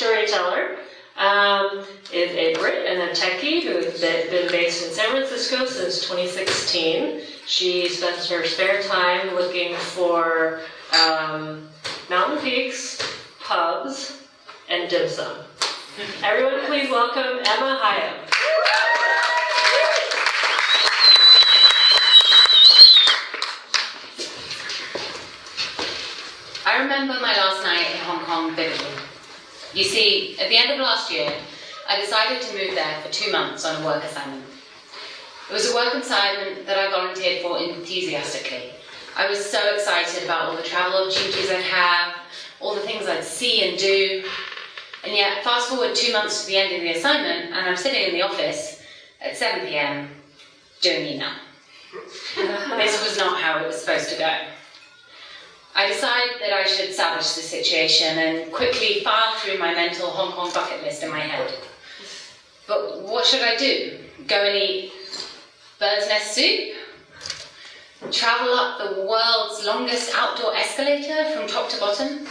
storyteller, is a Brit and a techie who has been based in San Francisco since 2016. She spends her spare time looking for mountain peaks, pubs, and dim sum. Everyone please welcome Emma Higham. I remember my last night in Hong Kong vividly. You see, at the end of last year, I decided to move there for 2 months on a work assignment. It was a work assignment that I volunteered for enthusiastically. I was so excited about all the travel opportunities I'd have, all the things I'd see and do. And yet, fast forward 2 months to the end of the assignment, and I'm sitting in the office at 7 p.m. doing email. This was not how it was supposed to go. I decided that I should salvage the situation and quickly file through my mental Hong Kong bucket list in my head. But what should I do? Go and eat bird's nest soup? Travel up the world's longest outdoor escalator from top to bottom?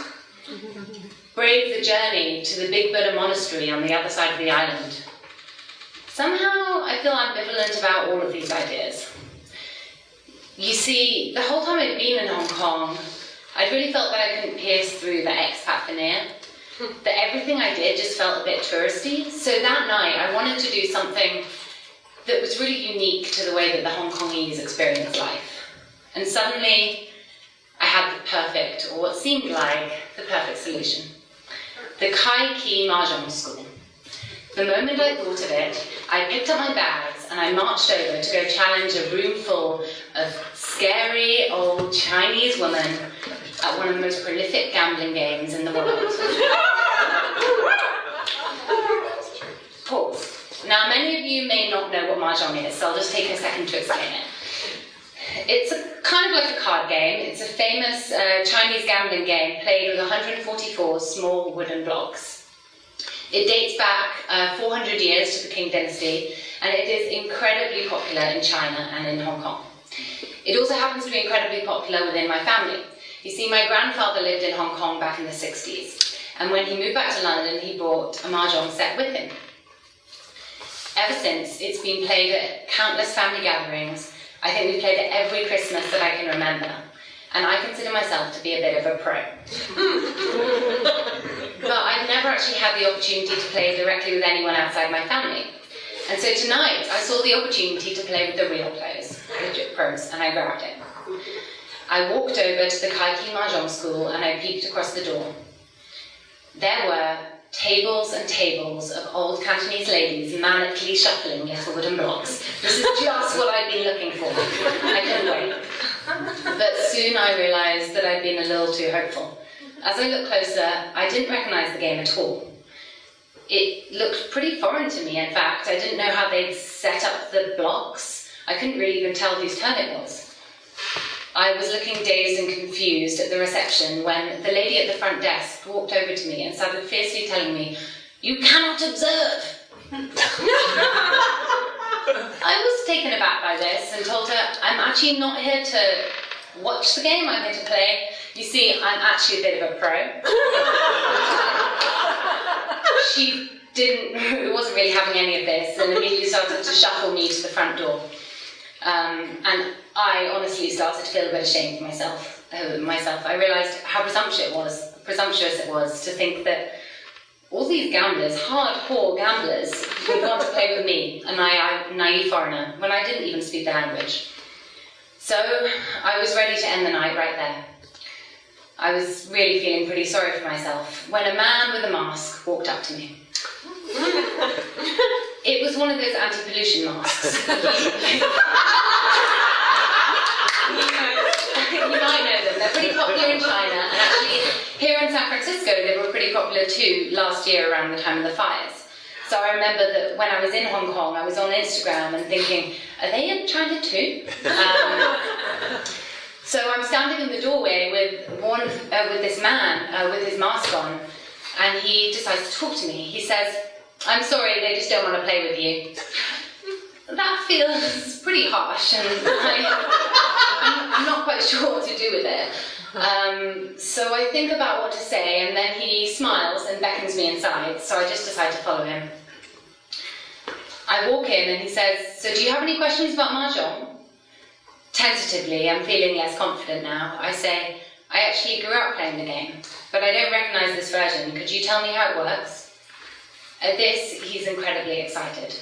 Brave the journey to the Big Buddha monastery on the other side of the island? Somehow I feel ambivalent about all of these ideas. You see, the whole time I'd been in Hong Kong, I'd really felt that I couldn't pierce through the expat veneer, that everything I did just felt a bit touristy. So that night, I wanted to do something that was really unique to the way that the Hong Kongese experience life. And suddenly, I had the perfect, or what seemed like the perfect solution. The Kai Ki Mahjong school. The moment I thought of it, I picked up my bags and I marched over to go challenge a room full of scary old Chinese women at one of the most prolific gambling games in the world. Pause. Now, many of you may not know what Mahjong is, so I'll just take a second to explain it. It's kind of like a card game. It's a famous Chinese gambling game played with 144 small wooden blocks. It dates back 400 years to the Qing dynasty, and it is incredibly popular in China and in Hong Kong. It also happens to be incredibly popular within my family. You see, my grandfather lived in Hong Kong back in the 60s, and when he moved back to London, he brought a Mahjong set with him. Ever since, it's been played at countless family gatherings. I think we've played it every Christmas that I can remember, and I consider myself to be a bit of a pro. But I've never actually had the opportunity to play directly with anyone outside my family. And so tonight, I saw the opportunity to play with the real pros, and I grabbed it. I walked over to the Kai Ki Mahjong school and I peeked across the door. There were tables and tables of old Cantonese ladies manically shuffling little wooden blocks. This is just what I'd been looking for. I couldn't wait. But soon I realised that I'd been a little too hopeful. As I looked closer, I didn't recognise the game at all. It looked pretty foreign to me, in fact. I didn't know how they'd set up the blocks. I couldn't really even tell whose turn it was. I was looking dazed and confused at the reception when the lady at the front desk walked over to me and started fiercely telling me, "You cannot observe." I was taken aback by this and told her, "I'm actually not here to watch the game, I'm here to play. You see, I'm actually a bit of a pro." She wasn't really having any of this and immediately started to shuffle me to the front door. And I honestly started to feel a bit ashamed of myself. I realised how presumptuous it was to think that all these gamblers, hardcore gamblers, would want to play with me, a naive foreigner, when I didn't even speak the language. So I was ready to end the night right there. I was really feeling pretty sorry for myself when a man with a mask walked up to me. It was one of those anti-pollution masks. You might know them. They're pretty popular in China, and actually here in San Francisco they were pretty popular too last year around the time of the fires. So I remember that when I was in Hong Kong, I was on Instagram and thinking, are they in China too? So I'm standing in the doorway with this man with his mask on, and he decides to talk to me. He says, "I'm sorry, they just don't want to play with you." That feels pretty harsh, and I'm not quite sure what to do with it. So I think about what to say, and then he smiles and beckons me inside, so I just decide to follow him. I walk in and he says, "So do you have any questions about Mahjong?" Tentatively, I'm feeling less confident now. I say, "I actually grew up playing the game, but I don't recognise this version. Could you tell me how it works?" At this, he's incredibly excited,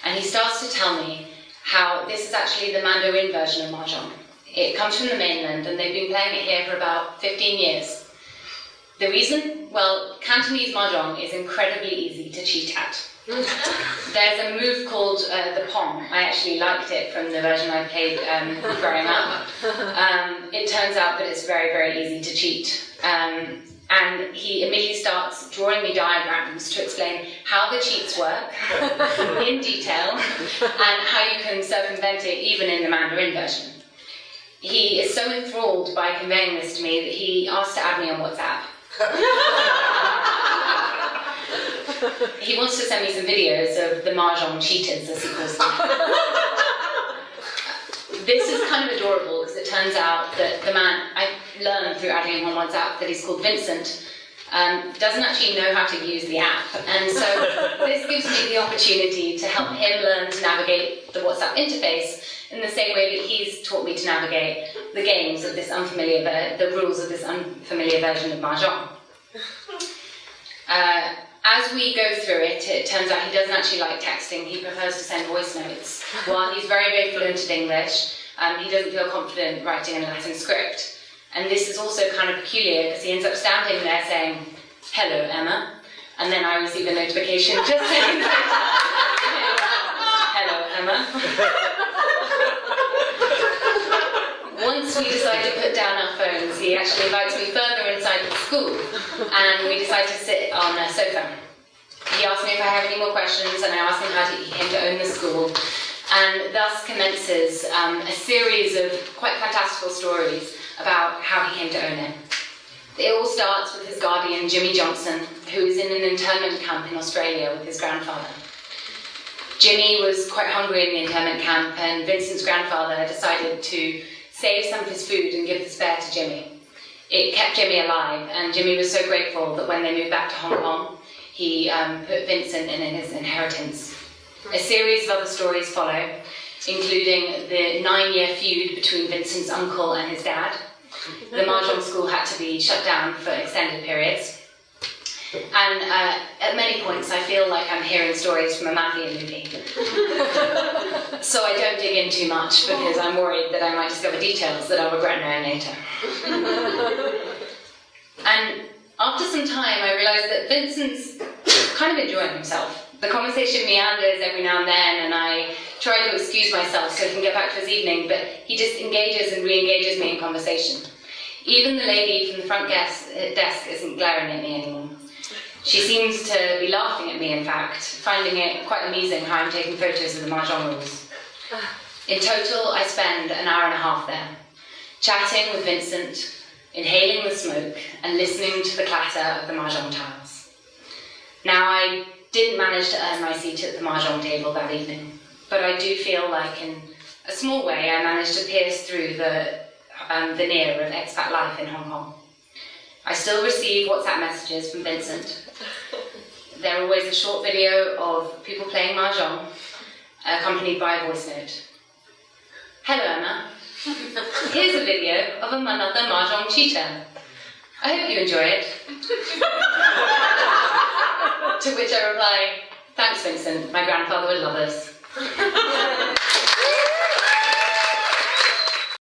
and he starts to tell me how this is actually the Mandarin version of Mahjong. It comes from the mainland, and they've been playing it here for about 15 years. The reason? Well, Cantonese Mahjong is incredibly easy to cheat at. There's a move called the Pong. I actually liked it from the version I played growing up. It turns out that it's very, very easy to cheat. And he immediately starts drawing me diagrams to explain how the cheats work in detail and how you can circumvent it even in the Mandarin version. He is so enthralled by conveying this to me that he asked to add me on WhatsApp. He wants to send me some videos of the Mahjong cheaters, as he calls them. This is kind of adorable because it turns out that the man, I learned through adding him on WhatsApp that he's called Vincent, doesn't actually know how to use the app. And so this gives me the opportunity to help him learn to navigate the WhatsApp interface in the same way that he's taught me to navigate the games of this unfamiliar, the rules of this unfamiliar version of Mahjong. As we go through it, it turns out he doesn't actually like texting. He prefers to send voice notes. While he's very, very fluent in English, he doesn't feel confident writing in a Latin script. And this is also kind of peculiar because he ends up standing there saying, "Hello, Emma." And then I receive a notification just saying, "Hello, Emma." Once we decide to put down our phones, he actually invites me further inside the school, and we decide to sit on a sofa. He asks me if I have any more questions, and I ask him how he came to own the school, and thus commences a series of quite fantastical stories about how he came to own it. It all starts with his guardian, Jimmy Johnson, who is in an internment camp in Australia with his grandfather. Jimmy was quite hungry in the internment camp, and Vincent's grandfather decided to save some of his food and give the spare to Jimmy. It kept Jimmy alive, and Jimmy was so grateful that when they moved back to Hong Kong, he put Vincent in his inheritance. A series of other stories follow, including the 9-year feud between Vincent's uncle and his dad. The Mahjong school had to be shut down for extended periods. And at many points I feel like I'm hearing stories from a mafia movie. So I don't dig in too much because I'm worried that I might discover details that I'll regret knowing later. And after some time I realised that Vincent's kind of enjoying himself. The conversation meanders every now and then, and I try to excuse myself so he can get back to his evening, but he just engages and re-engages me in conversation. Even the lady from the front desk isn't glaring at me anymore. She seems to be laughing at me, in fact, finding it quite amusing how I'm taking photos of the Mahjong rules. In total, I spend an hour and a half there, chatting with Vincent, inhaling the smoke, and listening to the clatter of the Mahjong tiles. Now, I didn't manage to earn my seat at the Mahjong table that evening, but I do feel like, in a small way, I managed to pierce through the veneer of expat life in Hong Kong. I still receive WhatsApp messages from Vincent. They're always a short video of people playing Mahjong, accompanied by a voice note. "Hello, Emma. Here's a video of another Mahjong cheater. I hope you enjoy it." To which I reply, "Thanks, Vincent. My grandfather would love us."